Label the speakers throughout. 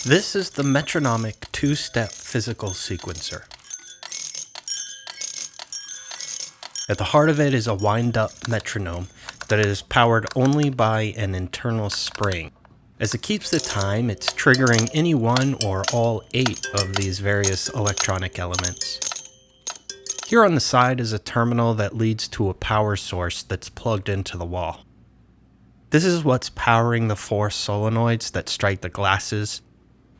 Speaker 1: This is the Metronomic two-step physical sequencer. At the heart of it is a wind-up metronome that is powered only by an internal spring. As it keeps the time, it's triggering any one or all 8 of these various electronic elements. Here on the side is a terminal that leads to a power source that's plugged into the wall. This is what's powering the 4 solenoids that strike the glasses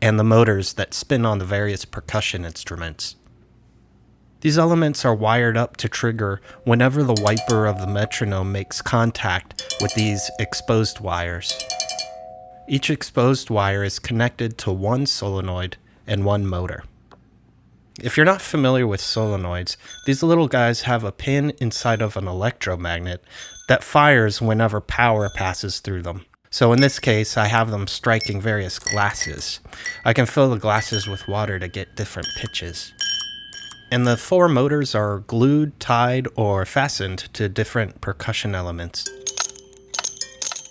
Speaker 1: and the motors that spin on the various percussion instruments. These elements are wired up to trigger whenever the wiper of the metronome makes contact with these exposed wires. Each exposed wire is connected to one solenoid and one motor. If you're not familiar with solenoids, these little guys have a pin inside of an electromagnet that fires whenever power passes through them. So in this case, I have them striking various glasses. I can fill the glasses with water to get different pitches. And the 4 motors are glued, tied, or fastened to different percussion elements.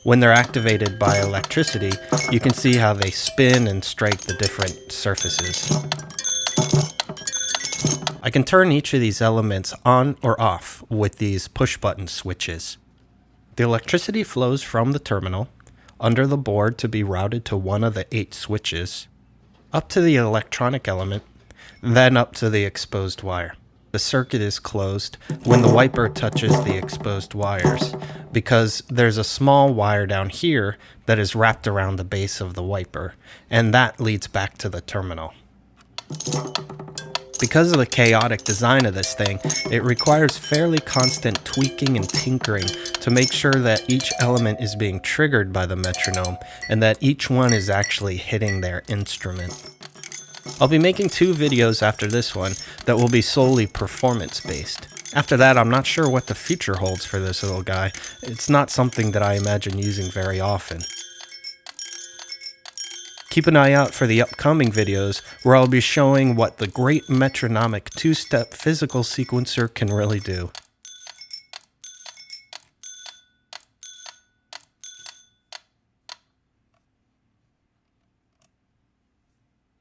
Speaker 1: When they're activated by electricity, you can see how they spin and strike the different surfaces. I can turn each of these elements on or off with these push-button switches. The electricity flows from the terminal, under the board to be routed to one of the 8 switches, up to the electronic element, then up to the exposed wire. The circuit is closed when the wiper touches the exposed wires, because there's a small wire down here that is wrapped around the base of the wiper, and that leads back to the terminal. Because of the chaotic design of this thing, it requires fairly constant tweaking and tinkering to make sure that each element is being triggered by the metronome and that each one is actually hitting their instrument. I'll be making 2 videos after this one that will be solely performance-based. After that, I'm not sure what the future holds for this little guy. It's not something that I imagine using very often. Keep an eye out for the upcoming videos where I'll be showing what the great Metronomic two-step physical sequencer can really do.